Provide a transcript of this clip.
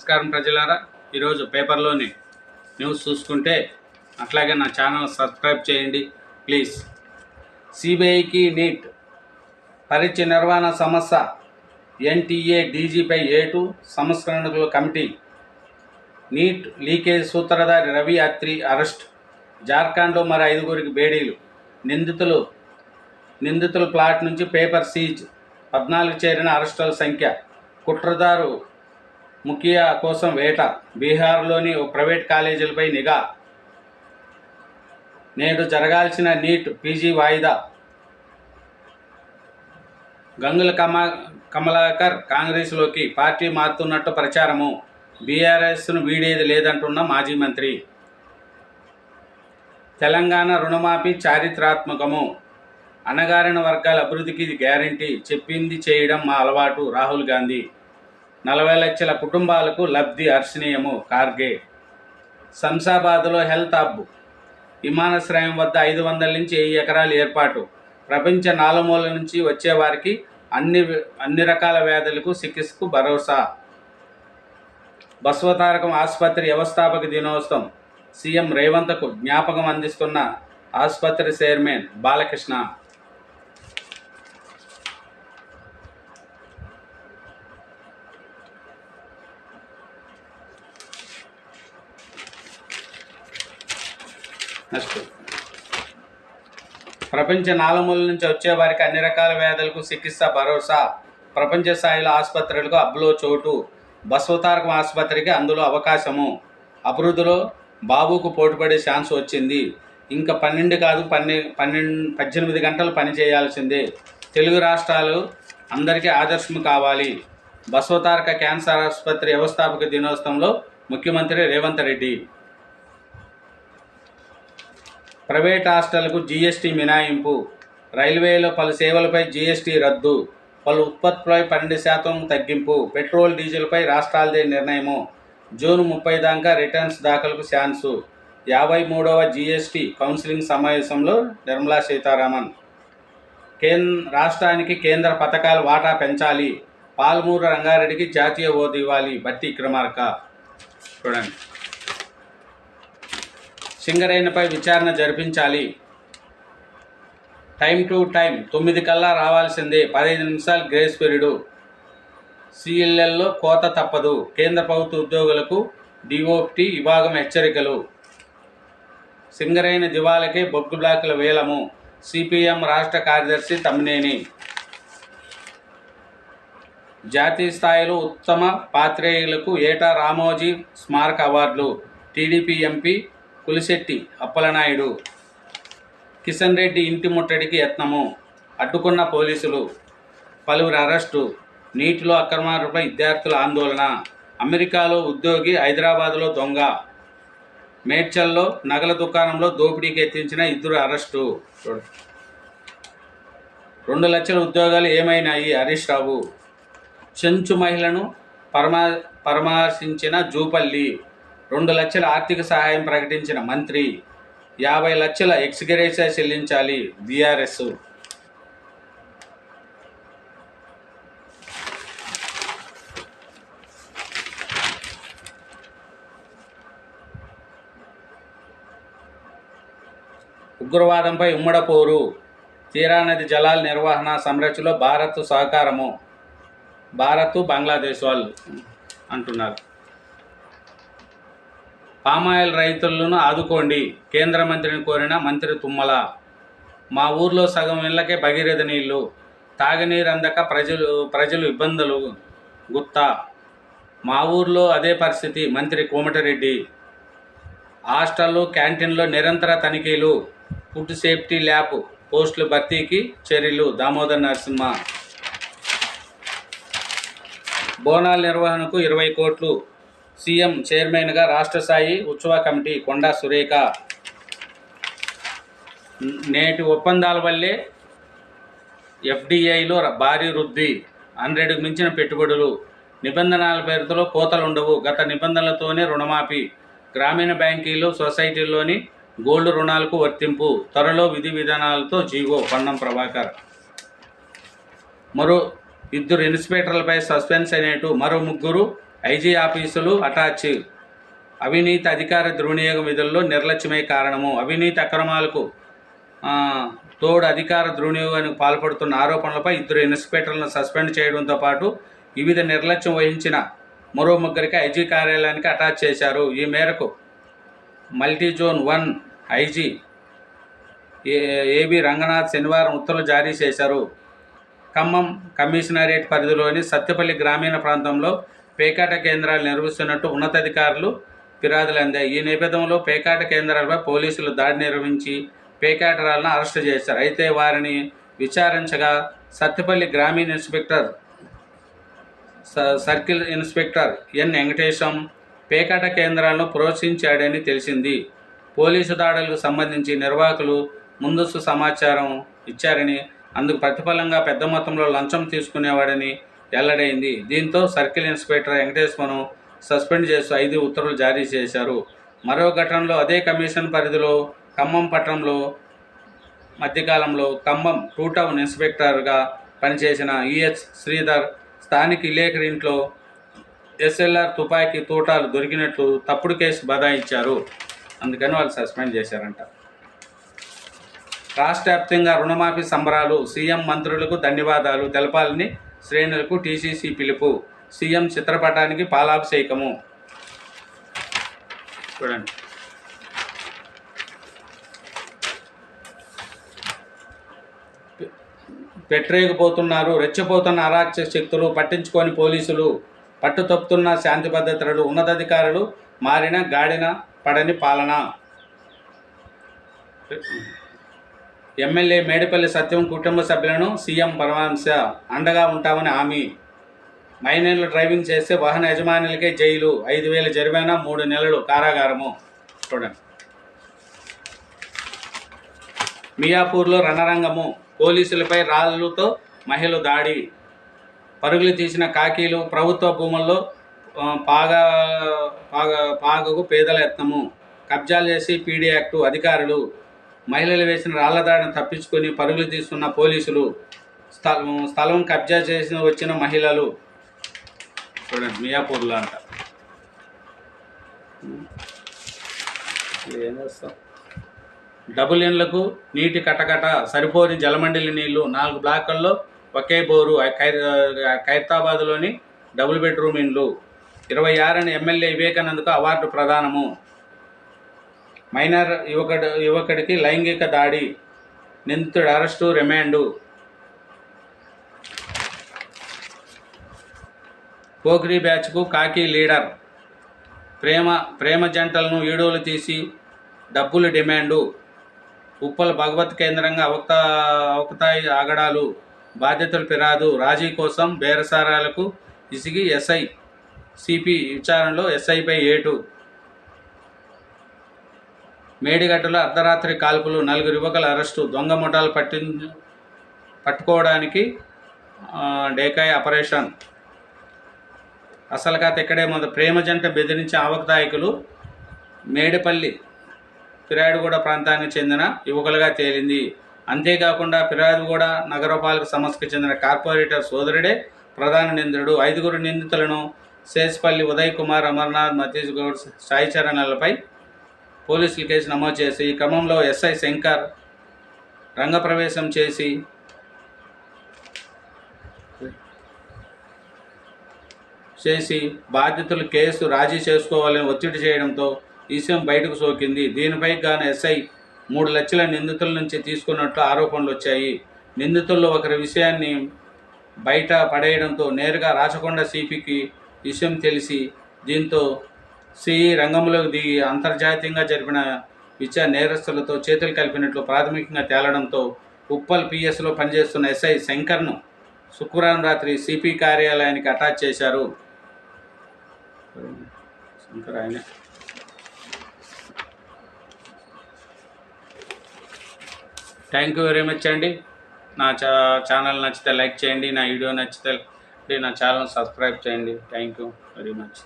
నమస్కారం ప్రజలారా, ఈరోజు పేపర్లోని న్యూస్ చూసుకుంటే అట్లాగే నా ఛానల్ సబ్స్క్రైబ్ చేయండి ప్లీజ్. సిబిఐకి నీట్ పరీక్ష నిర్వహణ సమస్య, ఎన్టీఏ డీజీపై A2 సంస్కరణల కమిటీ. నీట్ లీకేజ్ సూత్రధారి రవి అత్రి అరెస్ట్. జార్ఖండ్లో మరి 5గురికి బేడీలు. నిందితుల ప్లాట్ నుంచి పేపర్ సీజ్. 14 చేరిన అరెస్టుల సంఖ్య. కుట్రదారు ముఖియా కోసం వేట. బీహార్లోని ఓ ప్రైవేట్ కాలేజీలపై నిఘా. నేడు జరగాల్సిన నీట్ పీజీ వాయిదా. గంగుల కమలాకర్ కాంగ్రెస్లోకి పార్టీ మారుతున్నట్టు ప్రచారము. బీఆర్ఎస్ను వీడేది లేదంటున్న మాజీ మంత్రి. తెలంగాణ రుణమాఫీ చారిత్రాత్మకము. అణగారిన వర్గాల అభివృద్ధికి గ్యారంటీ. చెప్పింది చేయడం మా అలవాటు. రాహుల్ గాంధీ. 40 లక్షల కుటుంబాలకు లబ్ధి హర్షణీయము. ఖార్గే. శంషాబాద్లో హెల్త్ హబ్. విమానాశ్రయం వద్ద 500 నుంచి 1000 ఎకరాలు ఏర్పాటు. ప్రపంచ నాలుమూల నుంచి వచ్చేవారికి అన్ని రకాల వ్యాధులకు చికిత్సకు భరోసా. బసవతారకం ఆసుపత్రి వ్యవస్థాపక దినోత్సవం. సీఎం రేవంత్కు జ్ఞాపకం అందిస్తున్న ఆసుపత్రి చైర్మన్ బాలకృష్ణ. నెక్స్ట్, ప్రపంచ నాలుమూల నుంచి వచ్చేవారికి అన్ని రకాల వ్యాధులకు చికిత్స భరోసా. ప్రపంచ స్థాయిలో ఆసుపత్రులకు హబ్లో చోటు. బసవతారకం ఆసుపత్రికి అందులో అవకాశము. అభివృద్ధిలో బాబుకు పోటీపడే ఛాన్స్ వచ్చింది. ఇంకా 12 కాదు 18 గంటలు పని చేయాల్సిందే. తెలుగు రాష్ట్రాలు అందరికీ ఆదర్శం కావాలి. బసవతారక క్యాన్సర్ ఆసుపత్రి వ్యవస్థాపక దినోత్సవంలో ముఖ్యమంత్రి రేవంత్ రెడ్డి. ప్రైవేట్ హాస్టళ్లకు జీఎస్టీ మినహాయింపు. రైల్వేలో పలు సేవలపై జీఎస్టీ రద్దు. పలు ఉత్పత్తులపై 12% తగ్గింపు. పెట్రోల్ డీజిల్పై రాష్ట్రాలదే నిర్ణయము. జూన్ 30 దాకా రిటర్న్స్ దాఖలకు ఛాన్సు. 53వ జీఎస్టీ కౌన్సిలింగ్ సమావేశంలో నిర్మలా సీతారామన్. రాష్ట్రానికి కేంద్ర పథకాల వాటా పెంచాలి. పాలమూరు రంగారెడ్డికి జాతీయ హోదా ఇవ్వాలి. బట్టి విక్రమార్క. చూడండి, సింగరేణిపై విచారణ జరిపించాలి. టైం టు టైం 9 కల్లా రావాల్సిందే. 15 నిమిషాలు గ్రేస్ పీరియడ్. సిఎల్ఎల్లో కోత తప్పదు. కేంద్ర ప్రభుత్వ ఉద్యోగులకు డిఓటి విభాగం హెచ్చరికలు. సింగరేణి దివాలకే బొగ్గు బ్లాకుల వేలము. సిపిఎం రాష్ట్ర కార్యదర్శి తమ్మినేని. జాతీయ స్థాయిలో ఉత్తమ పాత్రేయులకు ఏటా రామోజీ స్మారక అవార్డులు. TDP MP Kulisetti Appalanaidu. కిషన్ రెడ్డి ఇంటి ముట్టడికి యత్నము. అడ్డుకున్న పోలీసులు. పలువురు అరెస్టు. నీటిలో అక్రమాలపై విద్యార్థుల ఆందోళన. అమెరికాలో ఉద్యోగి, హైదరాబాద్లో దొంగ. మేడ్చల్లో నగల దుకాణంలో దోపిడీకి యత్నించిన 2 అరెస్టు. 2 లక్షల ఉద్యోగాలు ఏమైనాయి? హరీష్ రావు. చెంచు మహిళను పరామర్శించిన జూపల్లి. 2 లక్షల ఆర్థిక సహాయం ప్రకటించిన మంత్రి. 50 లక్షల ఎక్స్గ్రేషియా చెల్లించాలి బీఆర్ఎస్. ఉగ్రవాదంపై ఉమ్మడపోరు. తీరానది జలాల నిర్వహణ సంరక్షణలో భారత్ సహకారము. భారత్ బంగ్లాదేశ్ వాళ్ళు అంటున్నారు. పామాయిల్ రైతులను ఆదుకోండి. కేంద్ర మంత్రిని కోరిన మంత్రి తుమ్మల. మా ఊర్లో సగం ఇళ్లకే భగీరథ నీళ్లు. తాగునీరు అందక ప్రజలు ఇబ్బందులు. గుత్తా. మా ఊర్లో అదే పరిస్థితి. మంత్రి కోమటిరెడ్డి. హాస్టళ్ళు, క్యాంటీన్లో నిరంతర తనిఖీలు. ఫుడ్ సేఫ్టీ ల్యాబ్ పోస్టుల భర్తీకి చర్యలు. దామోదర్ నరసింహ. బోనాల నిర్వహణకు 20 కోట్లు. సీఎం చైర్మన్గా రాష్ట్ర స్థాయి ఉత్సవ కమిటీ. కొండా సురేఖ. నేటి ఒప్పందాల వల్లే ఎఫ్డిఐలో భారీ వృద్ధి. 100కు మించిన పెట్టుబడులు. నిబంధనల పేరుతో కోతలు ఉండవు. గత నిబంధనలతోనే రుణమాఫీ. గ్రామీణ బ్యాంకీలు, సొసైటీల్లోని గోల్డ్ రుణాలకు వర్తింపు. త్వరలో విధి విధానాలతో జీవో. పొన్నం ప్రభాకర్. మరో 2 ఇన్స్పెక్టర్లపై సస్పెన్స్ అయినట్టు. మరో 3 ఐజీ ఆఫీసులు అటాచ్. అవినీతి అధికార దుర్వినియోగం విధుల్లో నిర్లక్ష్యమే కారణము. అవినీతి అక్రమాలకు తోడు అధికార దుర్వినియోగానికి పాల్పడుతున్న ఆరోపణలపై 2 ఇన్స్పెక్టర్లను సస్పెండ్ చేయడంతో పాటు వివిధ నిర్లక్ష్యం వహించిన మరో 3 ఐజీ కార్యాలయానికి అటాచ్ చేశారు. ఈ మేరకు మల్టీజోన్ 1 ఐజీ ఏబి రంగనాథ్ శనివారం ఉత్తర్వులు జారీ చేశారు. ఖమ్మం కమిషనరేట్ పరిధిలోని సత్తుపల్లి గ్రామీణ ప్రాంతంలో పేకాట కేంద్రాలు నిర్వహిస్తున్నట్టు ఉన్నతాధికారులు ఫిర్యాదులు అందాయి. ఈ నేపథ్యంలో పేకాట కేంద్రాలపై పోలీసులు దాడి నిర్వహించి పేకాటరాలను అరెస్టు చేశారు. అయితే వారిని విచారించగా సత్తుపల్లి గ్రామీణ inspector circle inspector N Venkatesham పేకాట కేంద్రాలను ప్రోత్సహించాడని తెలిసింది. పోలీసు దాడులకు సంబంధించి నిర్వాహకులు ముందస్తు సమాచారం ఇచ్చారని, అందుకు ప్రతిఫలంగా పెద్ద మొత్తంలో లంచం తీసుకునేవాడని వెల్లడైంది. దీంతో సర్కిల్ ఇన్స్పెక్టర్ వెంకటేశ్వరను సస్పెండ్ చేస్తూ 5 ఉత్తర్వులు జారీ చేశారు. మరో ఘటనలో అదే కమిషన్ పరిధిలో ఖమ్మం పట్టణంలో మధ్యకాలంలో ఖమ్మం 2 టౌన్ ఇన్స్పెక్టర్గా పనిచేసిన ఈహెచ్ శ్రీధర్ స్థానిక విలేకరి ఇంట్లో ఎస్ఎల్ఆర్ తుపాకీ తూటాలు దొరికినట్లు తప్పుడు కేసు బదాయించారు. అందుకని వాళ్ళు సస్పెండ్ చేశారంట. రాష్ట్ర వ్యాప్తంగా రుణమాఫీ సంబరాలు. సీఎం మంత్రులకు ధన్యవాదాలు తెలపాలని శ్రేణులకు టీసీసీ పిలుపు. సీఎం చిత్రపటానికి పాలాభిషేకము. చూడండి. పెట్టరేగిపోతున్నారు. రెచ్చిపోతున్న అరాచక శక్తులు, పట్టించుకొని పోలీసులు, పట్టు తప్పుతున్న శాంతి భద్రతలు, ఉన్నతాధికారులు మారిన గాడిన పడని పాలన. ఎమ్మెల్యే మేడిపల్లి సత్యం కుటుంబ సభ్యులను సీఎం పరమహంస అండగా ఉంటామని హామీ. మైనర్లు డ్రైవింగ్ చేస్తే వాహన యజమానులకే జైలు, 5,000 జరిమానా, 3 నెలలు కారాగారము. చూడండి. మియాపూర్లో రణరంగము. పోలీసులపై రాళ్లతో మహిళ దాడి. పరుగులు తీసిన కాకీలు. ప్రభుత్వ భూముల్లో పాగకు పేదల యత్నము. కబ్జాలు చేసి పీడీ యాక్టు. అధికారులు మహిళలు వేసిన రాళ్ల దాడిని తప్పించుకొని పరుగులు తీస్తున్న పోలీసులు. స్థలం కబ్జా చేసి వచ్చిన మహిళలు. చూడండి. మియాపూర్లో అంట. ఏం చేస్తాం. డబుల్ ఇన్లకు నీటి కటకట. సరిపోని జలమండలి నీళ్లు. 4 బ్లాకుల్లో ఒకే బోరు. ఖైరతాబాద్లోని డబుల్ బెడ్రూమ్ ఇండ్లు. 26 ఎమ్మెల్యే వివేకానందకు అవార్డు ప్రదానము. మైనర్ యువకుడికి లైంగిక దాడి. నిందితుడు అరెస్టు, రిమాండు. పోఖ్రీ బ్యాచ్కు కాకి లీడర్. ప్రేమ జంటలను వీడియోలు తీసి డబ్బులు డిమాండు. ఉప్పల భగవత్ కేంద్రంగా అవకతాయి ఆగడాలు. బాధ్యతలు ఫిర్యాదు. రాజీ కోసం బేరసారాలకు ఇసిగి ఎస్ఐ సిపి విచారణలో ఎస్ఐపై ఏటు. మేడిగడ్డలో అర్ధరాత్రి కాల్పులు. 4 యువకుల అరెస్టు. దొంగ ముఠాలు పట్టుకోవడానికి డేకాయ్ ఆపరేషన్. అసలు కథ ఇక్కడే ప్రేమ జంట బెదిరించే అవకతాయికులు మేడిపల్లి ఫిర్యాదుగూడ ప్రాంతానికి చెందిన యువకులుగా తేలింది. అంతేకాకుండా ఫిర్యాదుగూడ నగరపాలక సంస్థకు చెందిన కార్పొరేటర్ సోదరుడే ప్రధాన నిందితుడు. 5 నిందితులను శేషపల్లి ఉదయ్ కుమార్, అమర్నాథ్, మతీష్ గౌడ్, సాయి చరణ్లపై పోలీసులు కేసు నమోదు చేసి ఈ క్రమంలో ఎస్ఐ శంకర్ రంగప్రవేశం చేసి బాధితులు కేసు రాజీ చేసుకోవాలని ఒత్తిడి చేయడంతో ఈ విషయం బయటకు సోకింది. దీనిపై గాను ఎస్ఐ 3 లక్షల నిందితుల నుంచి తీసుకున్నట్లు ఆరోపణలు వచ్చాయి. నిందితుల్లో ఒకరి విషయాన్ని బయట పడేయడంతో నేరుగా రాచకొండ సిపికి విషయం తెలిసి దీంతో సిఈ రంగంలోకి దిగి అంతర్జాతీయంగా జరిపిన నేరస్తులతో చేతులు కలిపినట్లు ప్రాథమికంగా తేలడంతో ఉప్పల్ పిఎస్లో పనిచేస్తున్న ఎస్ఐ శంకర్ను శుక్రవారం రాత్రి సిపి కార్యాలయానికి అటాచ్ చేశారు. శంకర్ ఆయన. థ్యాంక్ యూ వెరీ మచ్ అండి. నా ఛానల్ నచ్చితే లైక్ చేయండి, నా వీడియో నచ్చితే నా ఛానల్ సబ్స్క్రైబ్ చేయండి. Thank you very much.